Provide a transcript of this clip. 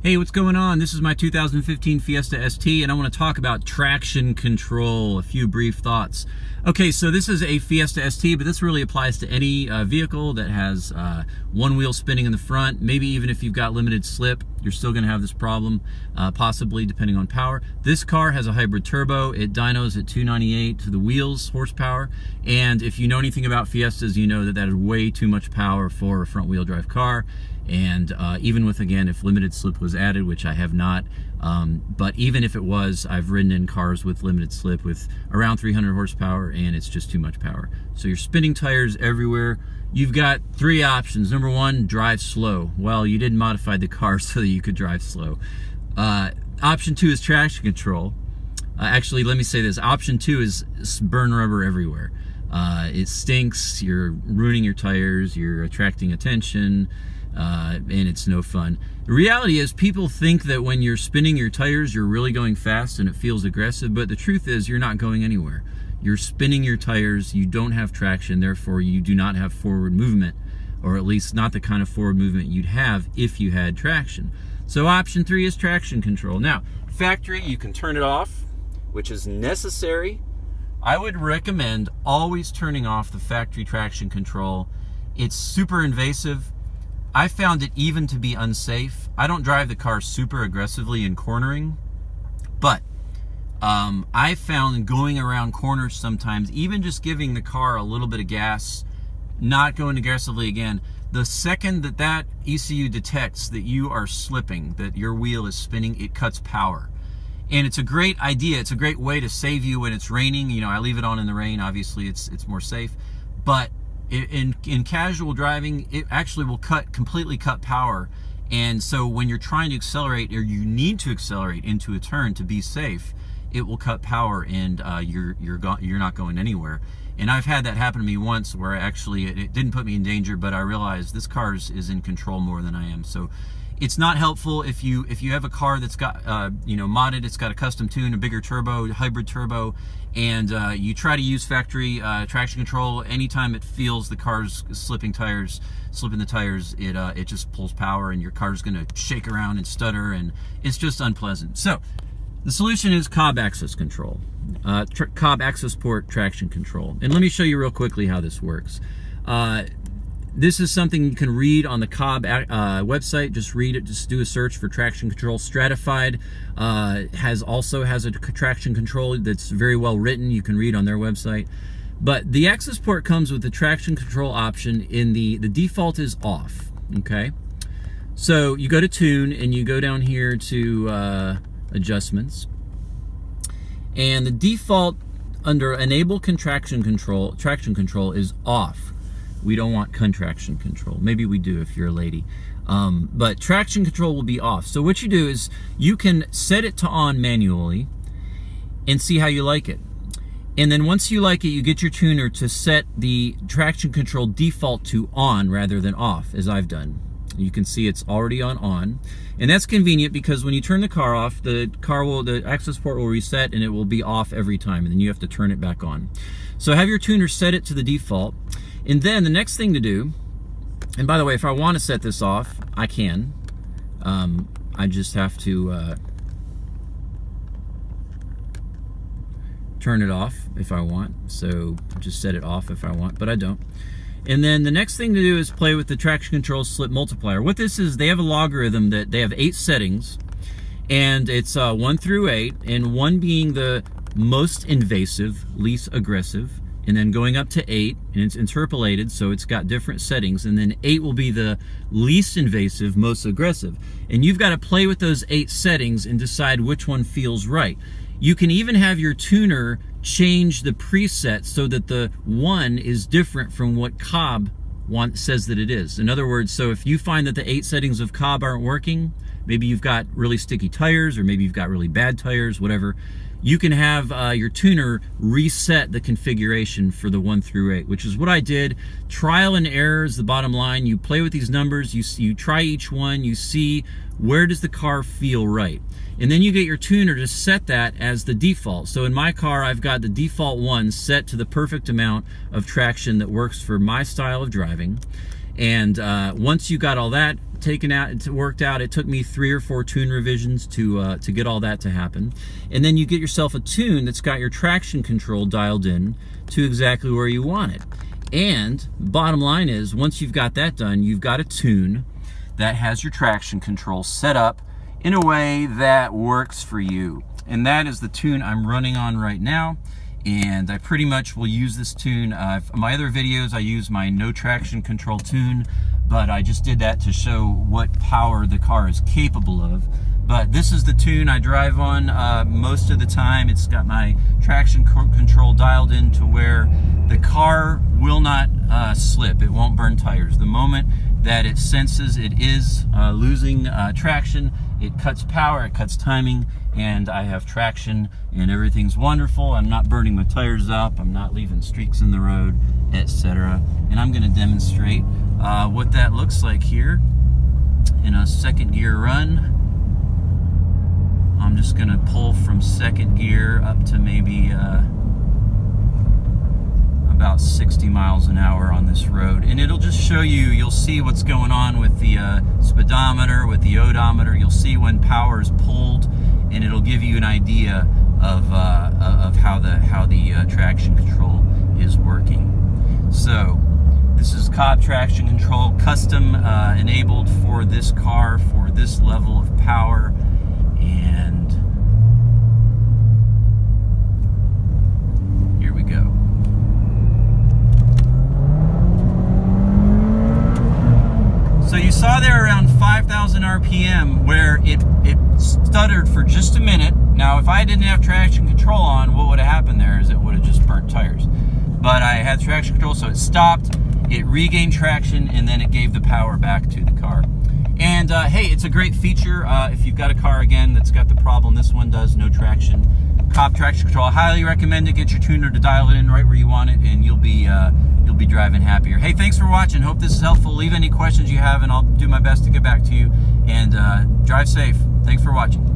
Hey, what's going on? This is my 2015 Fiesta ST, and I want to talk about traction control. A few brief thoughts. Okay, so this is a Fiesta ST, but this really applies to any vehicle that has one wheel spinning in the front. Maybe even if you've got limited slip, you're still going to have this problem, possibly depending on power. This car has a hybrid turbo. It dynos at 298 to the wheels horsepower, and if you know anything about Fiestas, you know that that is way too much power for a front wheel drive car. And even with, again, if limited slip was added, which I have not, but even if it was, I've ridden in cars with limited slip with around 300 horsepower, and it's just too much power. So you're spinning tires everywhere. You've got three options. Number one, drive slow. Well, you didn't modify the car so that you could drive slow. Option two is traction control. Actually, let me say this. Option two is burn rubber everywhere. It stinks, you're ruining your tires, you're attracting attention, and it's no fun. The reality is people think that when you're spinning your tires, you're really going fast and it feels aggressive, but the truth is you're not going anywhere. You're spinning your tires, you don't have traction, therefore you do not have forward movement, or at least not the kind of forward movement you'd have if you had traction. So option three is traction control. Now, factory, you can turn it off, which is necessary. I would recommend always turning off the factory traction control. It's super invasive. I found it even to be unsafe. I don't drive the car super aggressively in cornering, but I found going around corners sometimes, even just giving the car a little bit of gas, not going aggressively again, the second that that ECU detects that you are slipping, that your wheel is spinning, it cuts power. And it's a great idea. It's a great way to save you when it's raining. You know, I leave it on in the rain. Obviously, it's more safe. But in casual driving, it actually will completely cut power. And so when you're trying to accelerate, or you need to accelerate into a turn to be safe, it will cut power, and you're not going anywhere. And I've had that happen to me once, where actually it didn't put me in danger, but I realized this car is in control more than I am. So it's not helpful if you have a car that's got modded, it's got a custom tune, a bigger turbo, hybrid turbo, and you try to use factory traction control. Anytime it feels the car's slipping the tires, it just pulls power, and your car's going to shake around and stutter, and it's just unpleasant. So the solution is Cobb access control, Cobb access port traction control, and let me show you real quickly how this works. This is something you can read on the Cobb website. Just read it. Just do a search for traction control. Stratified also has a traction control that's very well written. You can read on their website. But the access port comes with the traction control option. In the default is off. Okay, so you go to tune and you go down here to adjustments, and the default under enable traction control is off. We don't want contraction control. Maybe we do if you're a lady. But traction control will be off. So what you do is you can set it to on manually and see how you like it. And then once you like it, you get your tuner to set the traction control default to on rather than off, as I've done. You can see it's already on. And that's convenient because when you turn the car off, the access port will reset and it will be off every time, and then you have to turn it back on. So have your tuner set it to the default. And then the next thing to do, and by the way, if I want to set this off, I can. I just have to turn it off if I want. So just set it off if I want, but I don't. And then the next thing to do is play with the traction control slip multiplier. What this is, they have a logarithm that they have 8 settings, and it's 1 through 8, and 1 being the most invasive, least aggressive, and then going up to 8, and it's interpolated, so it's got different settings, and then 8 will be the least invasive, most aggressive. And you've got to play with those 8 settings and decide which one feels right. You can even have your tuner change the preset so that the 1 is different from what Cobb says that it is. In other words, so if you find that the 8 settings of Cobb aren't working, maybe you've got really sticky tires, or maybe you've got really bad tires, whatever, you can have your tuner reset the configuration for the 1 through 8, which is what I did. Trial and error is the bottom line. You play with these numbers, you try each one, you see where does the car feel right. And then you get your tuner to set that as the default. So in my car, I've got the default 1 set to the perfect amount of traction that works for my style of driving. And once you got all that taken out, it's worked out. It took me 3 or 4 tune revisions to get all that to happen. And then you get yourself a tune that's got your traction control dialed in to exactly where you want it. And bottom line is, once you've got that done, you've got a tune that has your traction control set up in a way that works for you. And that is the tune I'm running on right now. And I pretty much will use this tune. My other videos, I use my no traction control tune, but I just did that to show what power the car is capable of. But this is the tune I drive on most of the time. It's got my traction control dialed in to where the car will not slip. It won't burn tires. The moment that it senses it is losing traction, it cuts power, it cuts timing, and I have traction, and everything's wonderful. I'm not burning my tires up, I'm not leaving streaks in the road, etc. And I'm going to demonstrate what that looks like here in a second gear run. I'm just going to pull from second gear up to maybe about 60 miles an hour on this road, and it'll just show you, you'll see what's going on with the speedometer, with the odometer. You'll see when power is pulled, and it'll give you an idea of how the traction control is working. So this is Cobb traction control, custom enabled for this car, for this level of power. And here we go. So you saw there around 5,000 RPM where it stuttered for just a minute. Now, if I didn't have traction control on, what would have happened there is it would have just burnt tires. But I had traction control, so it stopped, it regained traction, and then it gave the power back to the car. And hey, it's a great feature if you've got a car, again, that's got the problem this one does, no traction. Cobb traction control, I highly recommend it. Get your tuner to dial it in right where you want it, and you'll be driving happier. Hey, thanks for watching. Hope this is helpful. Leave any questions you have, and I'll do my best to get back to you. And drive safe. Thanks for watching.